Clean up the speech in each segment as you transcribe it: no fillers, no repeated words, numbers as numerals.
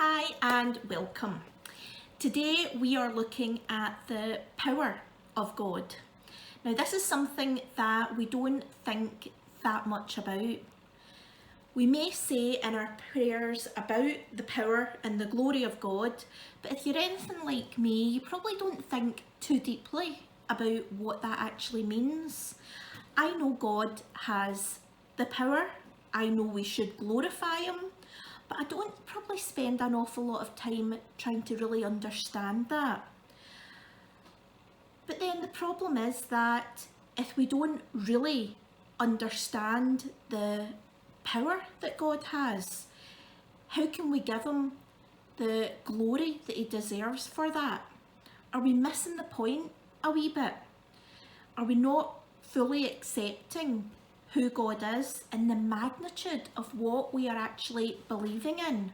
Hi and welcome. Today we are looking at the power of God. Now this is something that we don't think that much about. We may say in our prayers about the power and the glory of God, but if you're anything like me, you probably don't think too deeply about what that actually means. I know God has the power, I know we should glorify Him, but I don't probably spend an awful lot of time trying to really understand that. But then the problem is that if we don't really understand the power that God has, how can we give Him the glory that He deserves for that? Are we missing the point a wee bit? Are we not fully accepting who God is and the magnitude of what we are actually believing in?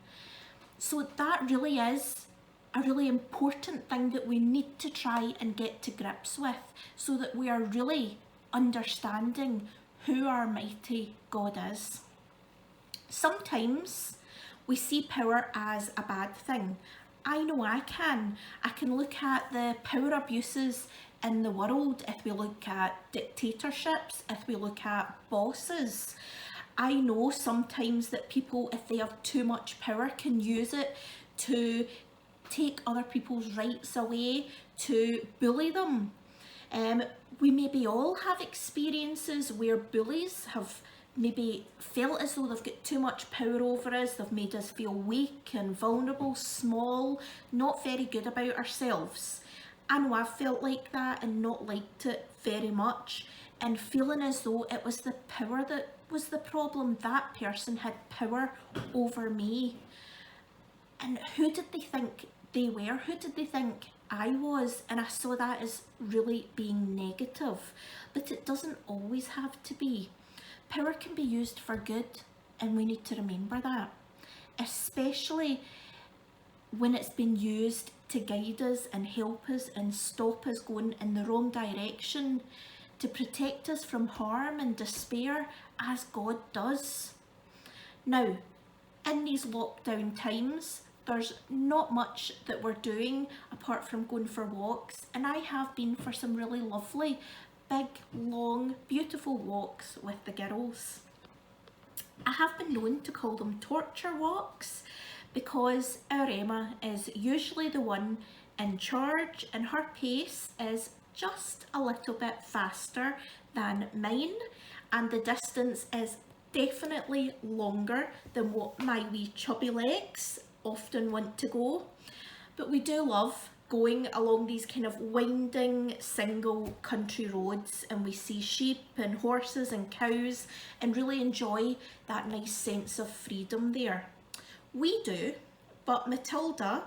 So that really is a really important thing that we need to try and get to grips with, so that we are really understanding who our mighty God is. Sometimes we see power as a bad thing. I know I can. I can look at the power abuses in the world, if we look at dictatorships, if we look at bosses. I know sometimes that people, if they have too much power, can use it to take other people's rights away, to bully them. We maybe all have experiences where bullies have maybe felt as though they've got too much power over us, they've made us feel weak and vulnerable, small, not very good about ourselves. I know I've felt like that and not liked it very much, and feeling as though it was the power that was the problem. That person had power over me. And who did they think they were? Who did they think I was? And I saw that as really being negative. But it doesn't always have to be. Power can be used for good, and we need to remember that. Especially when it's been used to guide us and help us and stop us going in the wrong direction, to protect us from harm and despair, as God does. Now, in these lockdown times, there's not much that we're doing apart from going for walks, and I have been for some really lovely, big, long, beautiful walks with the girls. I have been known to call them torture walks because our Emma is usually the one in charge, and her pace is just a little bit faster than mine, and the distance is definitely longer than what my wee chubby legs often want to go. But we do love going along these kind of winding single country roads, and we see sheep and horses and cows and really enjoy that nice sense of freedom there. We do, but Matilda,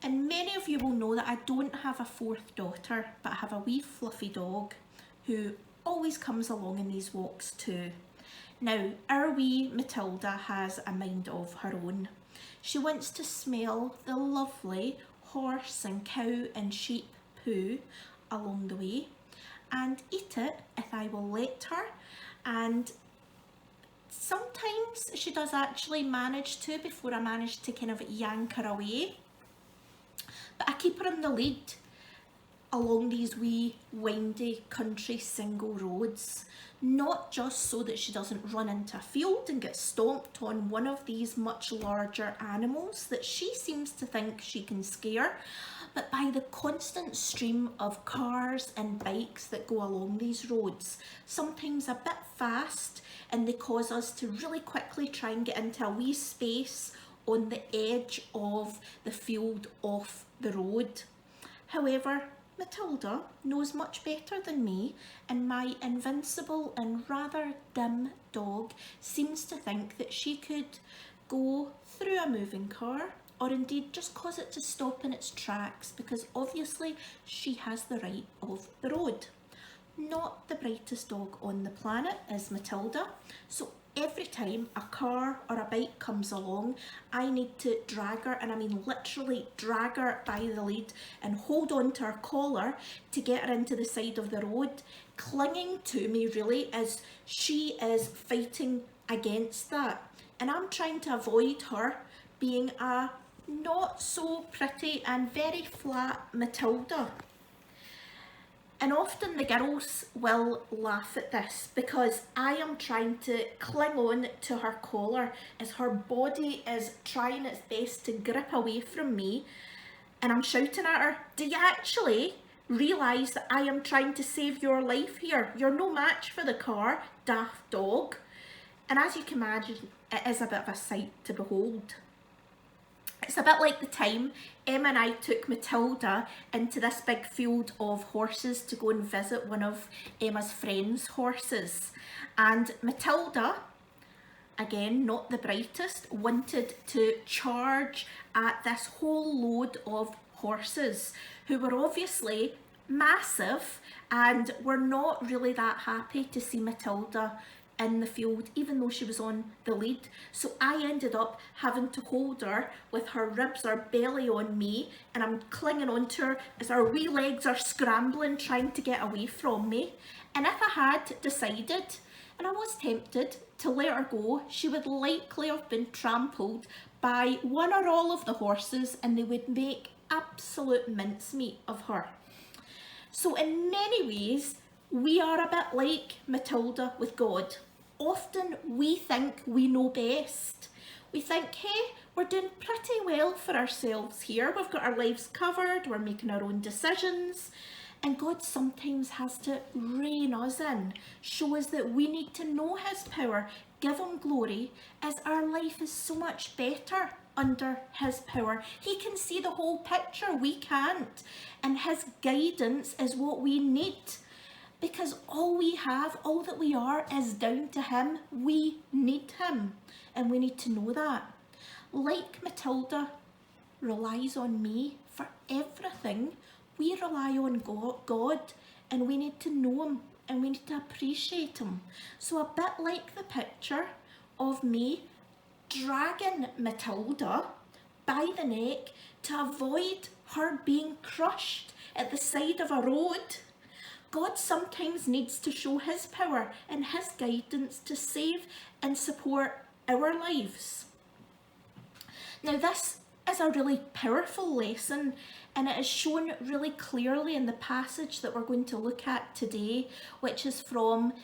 and many of you will know that I don't have a fourth daughter, but I have a wee fluffy dog who always comes along in these walks too. Now, our wee Matilda has a mind of her own. She wants to smell the lovely horse and cow and sheep poo along the way and eat it if I will let her, and sometimes she does actually manage to before I manage to kind of yank her away. But I keep her in the lead along these wee windy country single roads, not just so that she doesn't run into a field and get stomped on one of these much larger animals that she seems to think she can scare, but by the constant stream of cars and bikes that go along these roads, sometimes a bit fast, and they cause us to really quickly try and get into a wee space on the edge of the field off the road. However, Matilda knows much better than me, and my invincible and rather dim dog seems to think that she could go through a moving car, or indeed just cause it to stop in its tracks, because obviously she has the right of the road. Not the brightest dog on the planet is Matilda, so every time a car or a bike comes along, I need to drag her, and I mean literally drag her by the lead and hold on to her collar to get her into the side of the road, clinging to me really as she is fighting against that. And I'm trying to avoid her being a not so pretty and very flat Matilda. And often the girls will laugh at this because I am trying to cling on to her collar as her body is trying its best to grip away from me, and I'm shouting at her, do you actually realise that I am trying to save your life here? You're no match for the car, daft dog. And as you can imagine, it is a bit of a sight to behold. It's a bit like the time Emma and I took Matilda into this big field of horses to go and visit one of Emma's friends' horses. And Matilda, again, not the brightest, wanted to charge at this whole load of horses who were obviously massive and were not really that happy to see Matilda in the field, even though she was on the lead. So I ended up having to hold her with her ribs or belly on me, and I'm clinging onto her as her wee legs are scrambling trying to get away from me. And if I had decided, and I was tempted to let her go, she would likely have been trampled by one or all of the horses, and they would make absolute mincemeat of her. So in many ways, we are a bit like Matilda with God. Often we think we know best. We think, hey, we're doing pretty well for ourselves here. We've got our lives covered, we're making our own decisions. And God sometimes has to rein us in, show us that we need to know His power, give Him glory, as our life is so much better under His power. He can see the whole picture, we can't. And His guidance is what we need. Because all we have, all that we are, is down to Him. We need Him, and we need to know that. Like Matilda relies on me for everything, we rely on God, and we need to know Him, and we need to appreciate Him. So a bit like the picture of me dragging Matilda by the neck to avoid her being crushed at the side of a road, God sometimes needs to show His power and His guidance to save and support our lives. Now this is a really powerful lesson, and it is shown really clearly in the passage that we're going to look at today, which is from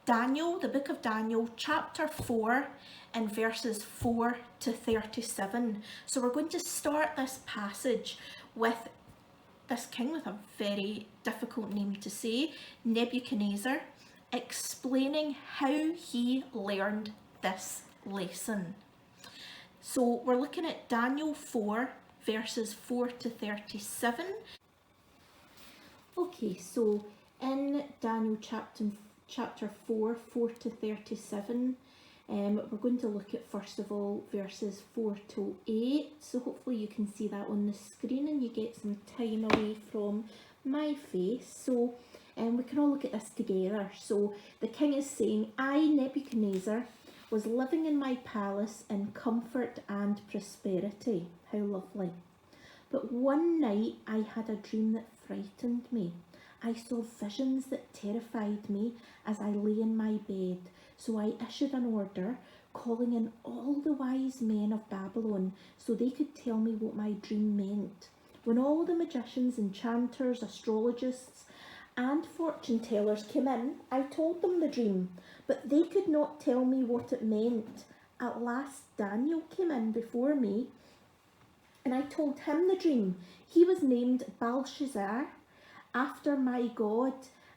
Daniel, the book of Daniel, chapter 4 and verses 4 to 37. So we're going to start this passage with this king with a very difficult name to say, Nebuchadnezzar, explaining how he learned this lesson. So we're looking at Daniel 4 verses 4 to 37. Okay, so in Daniel chapter 4, 4 to 37, we're going to look at first of all verses 4 to 8. So hopefully you can see that on the screen and you get some time away from my face. So we can all look at this together. So the king is saying, I, Nebuchadnezzar, was living in my palace in comfort and prosperity. How lovely. But one night I had a dream that frightened me. I saw visions that terrified me as I lay in my bed. So I issued an order calling in all the wise men of Babylon so they could tell me what my dream meant. When all the magicians, enchanters, astrologists and fortune tellers came in, I told them the dream, but they could not tell me what it meant. At last Daniel came in before me and I told him the dream. He was named Belshazzar, after my God,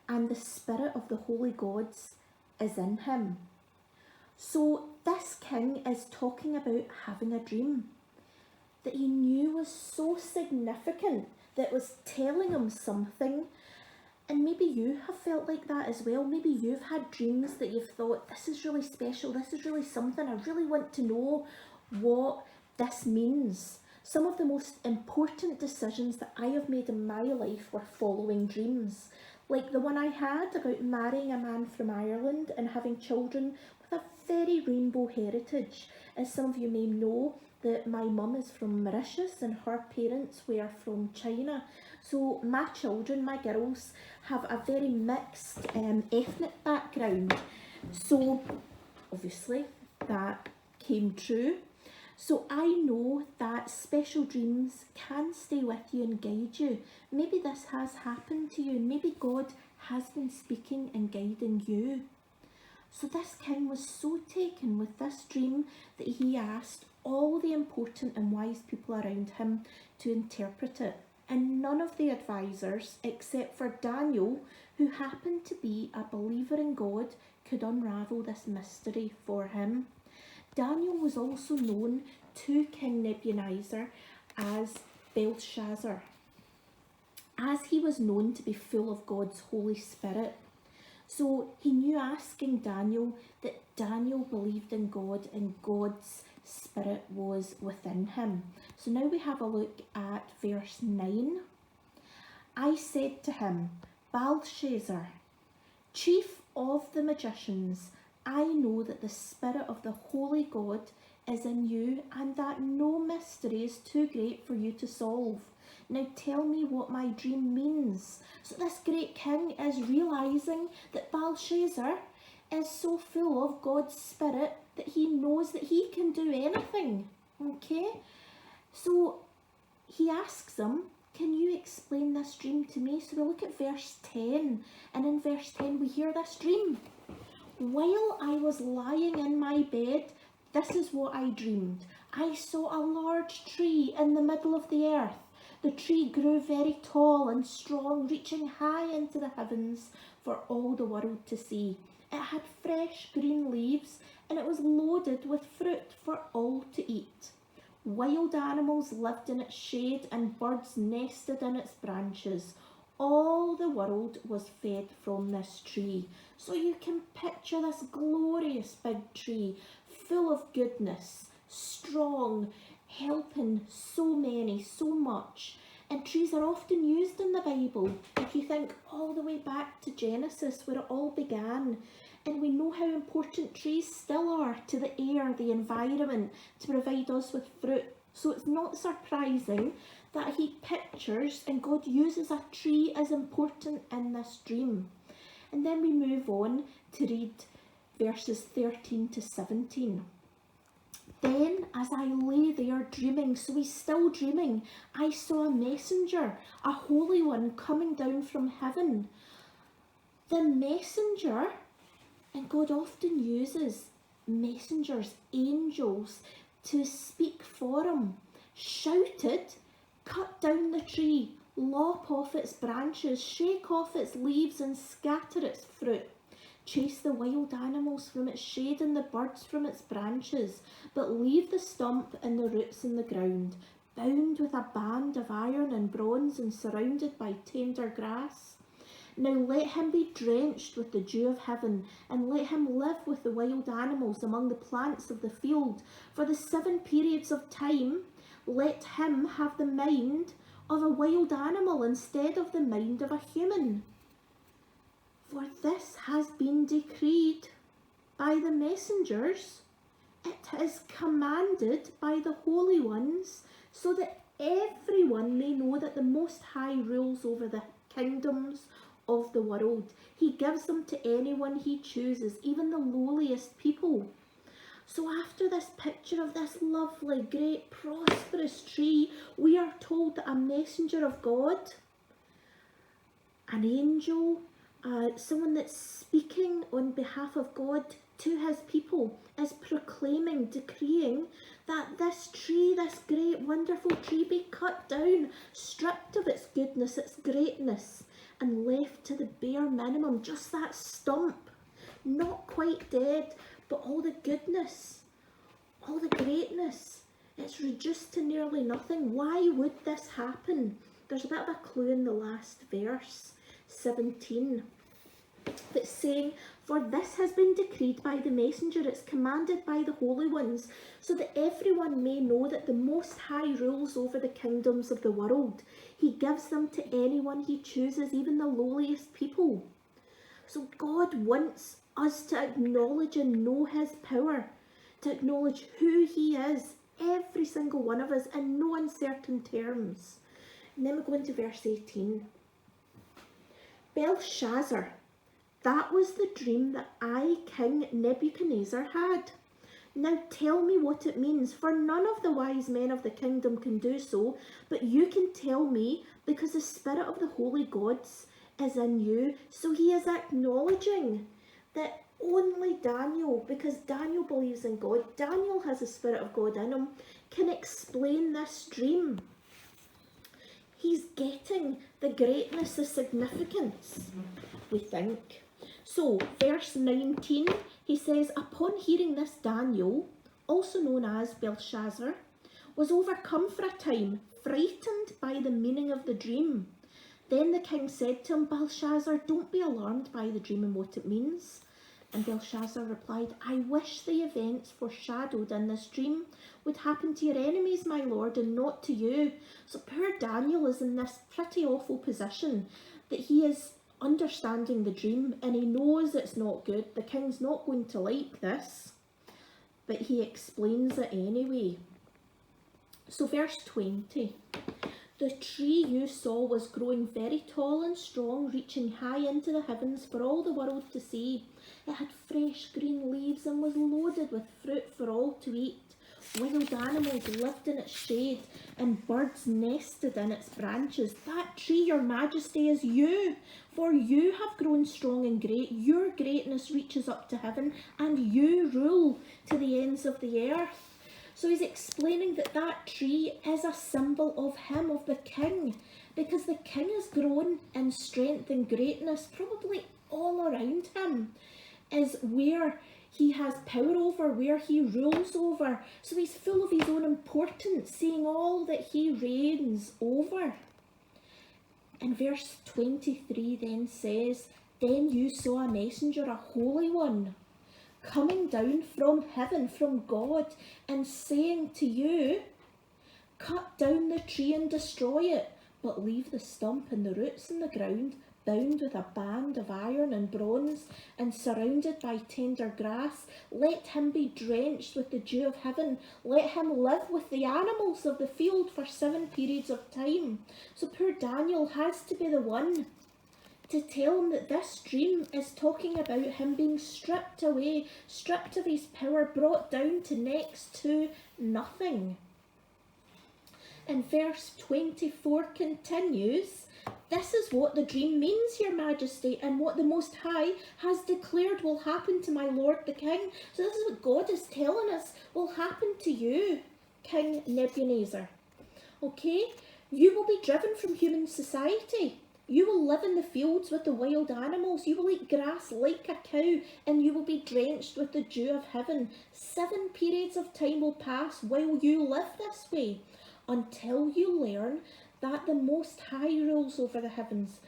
and the spirit of the holy gods is in him. So this king is talking about having a dream that he knew was so significant, that was telling him something. And maybe you have felt like that as well. Maybe you've had dreams that you've thought, this is really special, this is really something, I really want to know what this means. Some of the most important decisions that I have made in my life were following dreams. Like the one I had about marrying a man from Ireland and having children with a very rainbow heritage. As some of you may know, that my mum is from Mauritius and her parents were from China. So my children, my girls, have a very mixed ethnic background. So obviously that came true. So I know that special dreams can stay with you and guide you. Maybe this has happened to you. Maybe God has been speaking and guiding you. So this king was so taken with this dream that he asked all the important and wise people around him to interpret it. And none of the advisors, except for Daniel, who happened to be a believer in God, could unravel this mystery for him. Daniel was also known to King Nebuchadnezzar as Belshazzar, as he was known to be full of God's Holy Spirit. So he knew, asking Daniel, that Daniel believed in God and God's Spirit was within him. So now we have a look at verse 9. I said to him, Belshazzar, chief of the magicians, I know that the Spirit of the Holy God is in you, and that no mystery is too great for you to solve. Now tell me what my dream means. So this great king is realising that Belshazzar is so full of God's Spirit that he knows that he can do anything. Okay? So he asks him, can you explain this dream to me? So we look at verse 10, and in verse 10 we hear this dream. While I was lying in my bed, this is what I dreamed. I saw a large tree in the middle of the earth. The tree grew very tall and strong, reaching high into the heavens for all the world to see. It had fresh green leaves, and it was loaded with fruit for all to eat. Wild animals lived in its shade, and birds nested in its branches. All the world was fed from this tree. So you can picture this glorious big tree, full of goodness, strong, helping so many, so much. And trees are often used in the Bible. If you think all the way back to Genesis, where it all began, and we know how important trees still are to the air, the environment, to provide us with fruit. So it's not surprising that he pictures and God uses a tree as important in this dream. And then we move on to read verses 13 to 17. Then, as I lay there dreaming, so he's still dreaming, I saw a messenger, a holy one, coming down from heaven. The messenger, and God often uses messengers, angels, to speak for him, shouted, cut down the tree, lop off its branches, shake off its leaves and scatter its fruit. Chase the wild animals from its shade and the birds from its branches, but leave the stump and the roots in the ground, bound with a band of iron and bronze and surrounded by tender grass. Now let him be drenched with the dew of heaven, and let him live with the wild animals among the plants of the field. For the 7 periods of time, let him have the mind of a wild animal instead of the mind of a human. For this has been decreed by the messengers. It is commanded by the holy ones, so that everyone may know that the Most High rules over the kingdoms of the world. He gives them to anyone he chooses, even the lowliest people. So after this picture of this lovely, great, prosperous tree, we are told that a messenger of God, an angel, someone that's speaking on behalf of God to his people, is proclaiming, decreeing that this tree, this great wonderful tree, be cut down, stripped of its goodness, its greatness, and left to the bare minimum, just that stump, not quite dead, but all the goodness, all the greatness, it's reduced to nearly nothing. Why would this happen? There's a bit of a clue in the last verse, 17. That's saying, for this has been decreed by the messenger, it's commanded by the holy ones, so that everyone may know that the Most High rules over the kingdoms of the world. He gives them to anyone he chooses, even the lowliest people. So God wants us to acknowledge and know his power, to acknowledge who he is, every single one of us, in no uncertain terms. And then we go into verse 18. Belshazzar, that was the dream that I, King Nebuchadnezzar, had. Now tell me what it means, for none of the wise men of the kingdom can do so, but you can tell me, because the spirit of the holy gods is in you." So he is acknowledging that only Daniel, because Daniel believes in God, Daniel has the spirit of God in him, can explain this dream. He's getting the greatness, the significance, we think. So, verse 19, he says, "Upon hearing this, Daniel, also known as Belshazzar, was overcome for a time, frightened by the meaning of the dream. Then the king said to him, 'Belshazzar, don't be alarmed by the dream and what it means.' And Belshazzar replied, 'I wish the events foreshadowed in this dream would happen to your enemies, my lord, and not to you.'" So poor Daniel is in this pretty awful position that he is understanding the dream and he knows it's not good. The king's not going to like this, but he explains it anyway. So verse 20. "The tree you saw was growing very tall and strong, reaching high into the heavens for all the world to see. It had fresh green leaves and was loaded with fruit for all to eat. Wild animals lived in its shade and birds nested in its branches. That tree, your majesty, is you, for you have grown strong and great. Your greatness reaches up to heaven and you rule to the ends of the earth." So he's explaining that that tree is a symbol of him, of the king, because the king has grown in strength and greatness. Probably all around him is where he has power over, where he rules over. So he's full of his own importance, seeing all that he reigns over. And verse 23 then says, "Then you saw a messenger, a holy one, coming down from heaven, from God, and saying to you, 'Cut down the tree and destroy it, but leave the stump and the roots in the ground, bound with a band of iron and bronze, and surrounded by tender grass. Let him be drenched with the dew of heaven. Let him live with the animals of the field for 7 periods of time.'" So poor Daniel has to be the one to tell him that this dream is talking about him being stripped away, stripped of his power, brought down to next to nothing. And verse 24 continues, "This is what the dream means, your majesty, and what the Most High has declared will happen to my lord the king." So this is what God is telling us will happen to you, King Nebuchadnezzar. Okay, you will be driven from human society. You will live in the fields with the wild animals. You will eat grass like a cow, and you will be drenched with the dew of heaven. 7 periods of time will pass while you live this way, until you learn that the Most High rules over the heavens,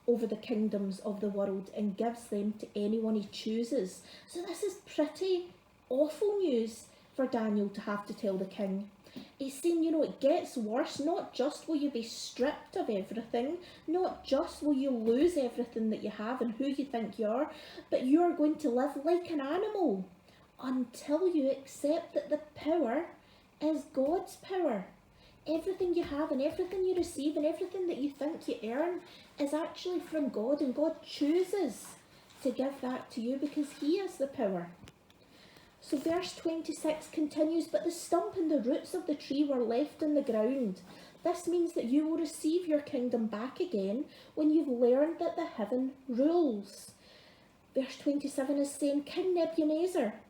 over the kingdoms of the world, and gives them to anyone he chooses. So this is pretty awful news for Daniel to have to tell the king. He's saying, it gets worse. Not just will you be stripped of everything, not just will you lose everything that you have and who you think you are, but you are going to live like an animal until you accept that the power is God's power. Everything you have and everything you receive and everything that you think you earn is actually from God, and God chooses to give that to you because he has the power. So verse 26 continues, "But the stump and the roots of the tree were left in the ground. This means that you will receive your kingdom back again when you've learned that the heaven rules." Verse 27 is saying, "King Nebuchadnezzar,"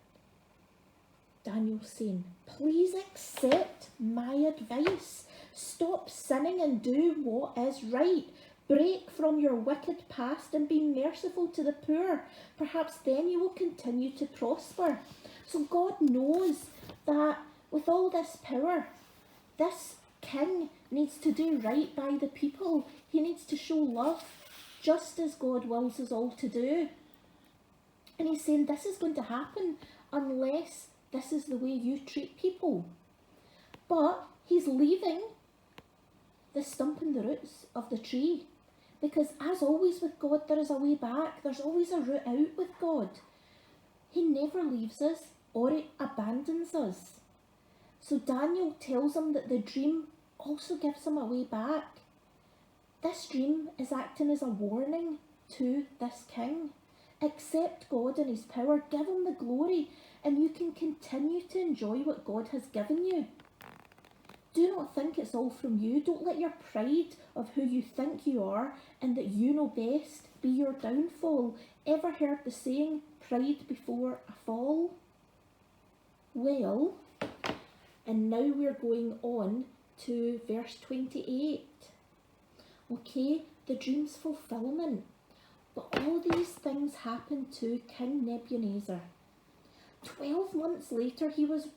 Daniel's saying, "please accept my advice. Stop sinning and do what is right. Break from your wicked past and be merciful to the poor. Perhaps then you will continue to prosper." So God knows that with all this power, this king needs to do right by the people. He needs to show love, just as God wills us all to do. And he's saying this is going to happen unless this is the way you treat people. But he's leaving the stump and the roots of the tree, because as always with God, there is a way back. There's always a route out with God. He never leaves us or he abandons us. So Daniel tells him that the dream also gives him a way back. This dream is acting as a warning to this king. Accept God and his power, give him the glory, and you can continue to enjoy what God has given you. Do not think it's all from you. Don't let your pride of who you think you are and that you know best be your downfall. Ever heard the saying, pride before a fall? Well, and now we're going on to verse 28. Okay, the dream's fulfillment. But all these things happened to King Nebuchadnezzar. 12 months later, he was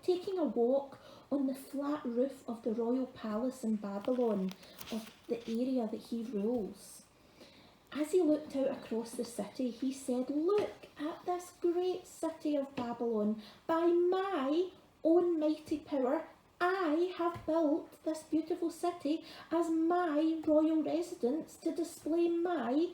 taking a walk on the flat roof of the royal palace in Babylon, of the area that he rules. As he looked out across the city, he said, "Look at this great city of Babylon. By my own mighty power, I have built this beautiful city as my royal residence to display my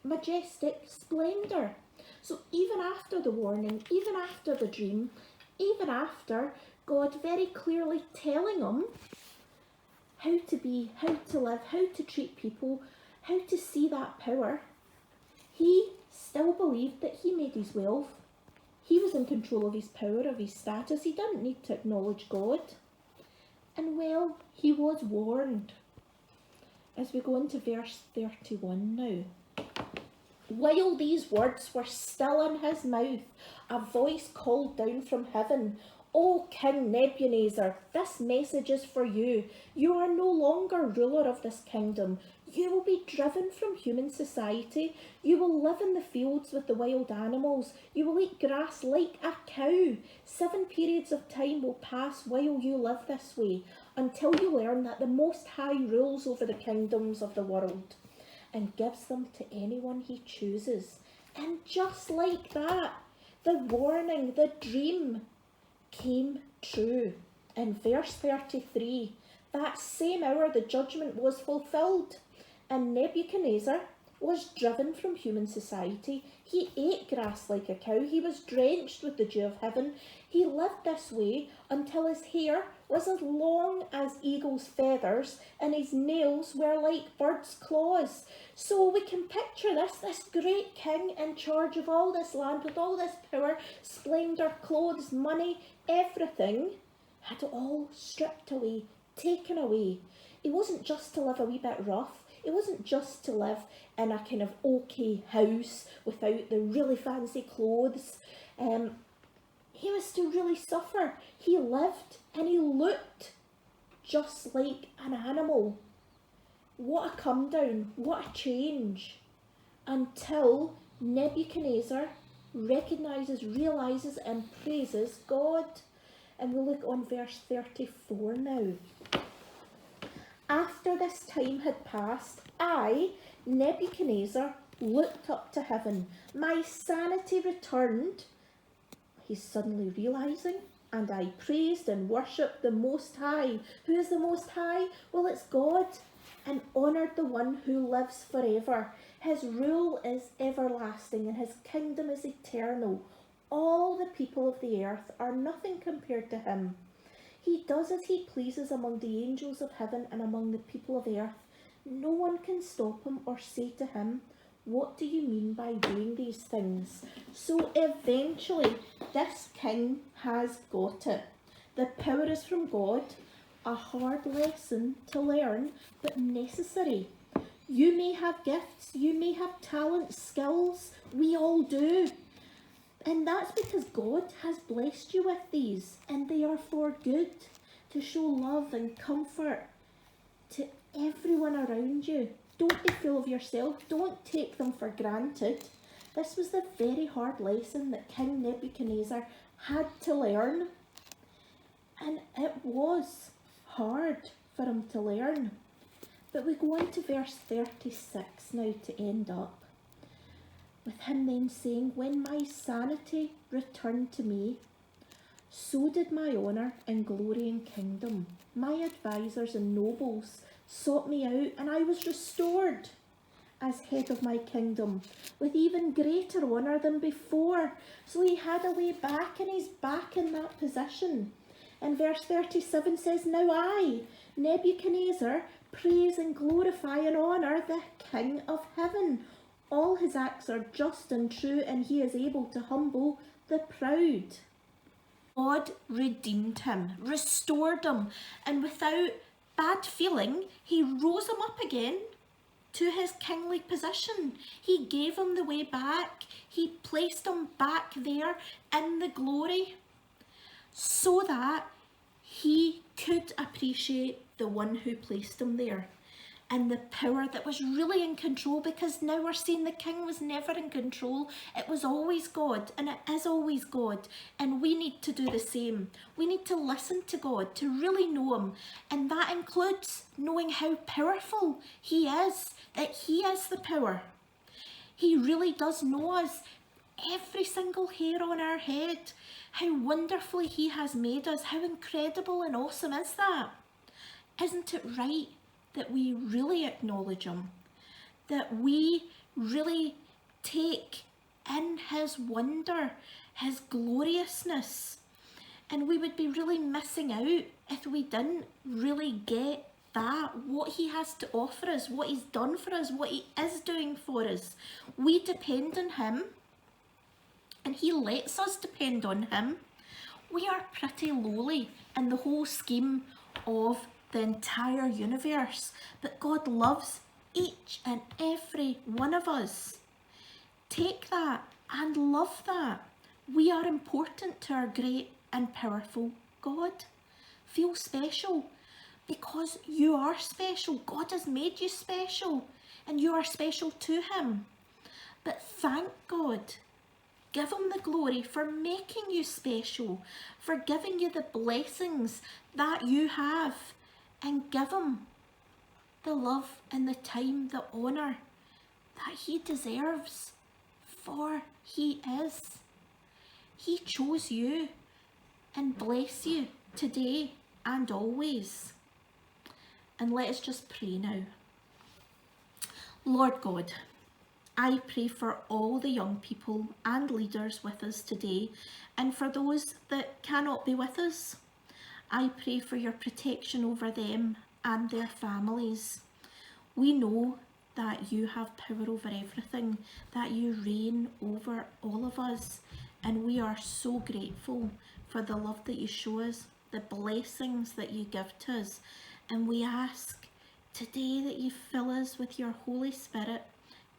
majestic splendour." So even after the warning, even after the dream, even after God very clearly telling him how to be, how to live, how to treat people, how to see that power, he still believed that he made his wealth. He was in control of his power, of his status. He didn't need to acknowledge God. And well, he was warned. As we go into verse 31 now. While these words were still in his mouth, a voice called down from heaven, "O King Nebuchadnezzar, this message is for you. You are no longer ruler of this kingdom. You will be driven from human society. You will live in the fields with the wild animals. You will eat grass like a cow. 7 periods of time will pass while you live this way, until you learn that the Most High rules over the kingdoms of the world and gives them to anyone he chooses." And just like that, the warning, the dream came true. In verse 33, that same hour the judgment was fulfilled, and Nebuchadnezzar was driven from human society. He ate grass like a cow. He was drenched with the dew of heaven. He lived this way until his hair was as long as eagle's feathers and his nails were like birds' claws. So we can picture this great king in charge of all this land with all this power, splendour, clothes, money, everything, had it all stripped away, taken away. It wasn't just to live a wee bit rough. It wasn't just to live in a kind of okay house without the really fancy clothes. He was to really suffer. He lived and he looked just like an animal. What a come down, what a change. Until Nebuchadnezzar recognises, realises and praises God. And we look on verse 34 now. After this time had passed, I, Nebuchadnezzar, looked up to heaven. My sanity returned. He's suddenly realising, and I praised and worshipped the Most High. Who is the Most High? Well, it's God. And honoured the one who lives forever. His rule is everlasting and his kingdom is eternal. All the people of the earth are nothing compared to him. He does as he pleases among the angels of heaven and among the people of earth. No one can stop him or say to him, "What do you mean by doing these things?" So eventually, this king has got it. The power is from God, a hard lesson to learn, but necessary. You may have gifts, you may have talents, skills, we all do. And that's because God has blessed you with these, and they are for good, to show love and comfort to everyone around you. Don't be full of yourself. Don't take them for granted. This was the very hard lesson that King Nebuchadnezzar had to learn. And it was hard for him to learn. But we go on to verse 36 now to end up. With him then saying, "When my sanity returned to me, so did my honour and glory and kingdom. My advisers and nobles sought me out, and I was restored as head of my kingdom, with even greater honour than before." So he had a way back, and he's back in that position. And verse 37 says, "Now I, Nebuchadnezzar, praise and glorify and honour the King of heaven. All his acts are just and true, and he is able to humble the proud. God redeemed him, restored him, and without bad feeling, he rose him up again to his kingly position. He gave him the way back. He placed him back there in the glory so that he could appreciate the one who placed him there and the power that was really in control, because now we're seeing the king was never in control. It was always God, and it is always God, and we need to do the same. We need to listen to God to really know him, and that includes knowing how powerful he is, that he is the power. He really does know us, every single hair on our head, how wonderfully he has made us. How incredible and awesome is that? Isn't it right that we really acknowledge him, that we really take in his wonder, his gloriousness? And we would be really missing out if we didn't really get that, what he has to offer us, what he's done for us, what he is doing for us. We depend on him, and he lets us depend on him. We are pretty lowly in the whole scheme of the entire universe, but God loves each and every one of us. Take that and love that. We are important to our great and powerful God. Feel special, because you are special. God has made you special, and you are special to him. But thank God. Give him the glory for making you special, for giving you the blessings that you have, and give him the love and the time, the honour that he deserves, for he is. He chose you and bless you today and always. And let us just pray now. Lord God, I pray for all the young people and leaders with us today, and for those that cannot be with us. I pray for your protection over them and their families. We know that you have power over everything, that you reign over all of us, and we are so grateful for the love that you show us, the blessings that you give to us. And we ask today that you fill us with your Holy Spirit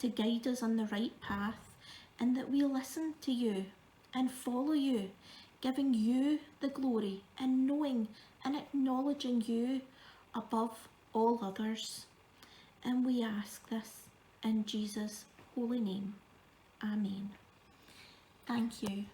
to guide us on the right path, and that we listen to you and follow you, giving you the glory and knowing and acknowledging you above all others. And we ask this in Jesus' holy name. Amen. Thank you.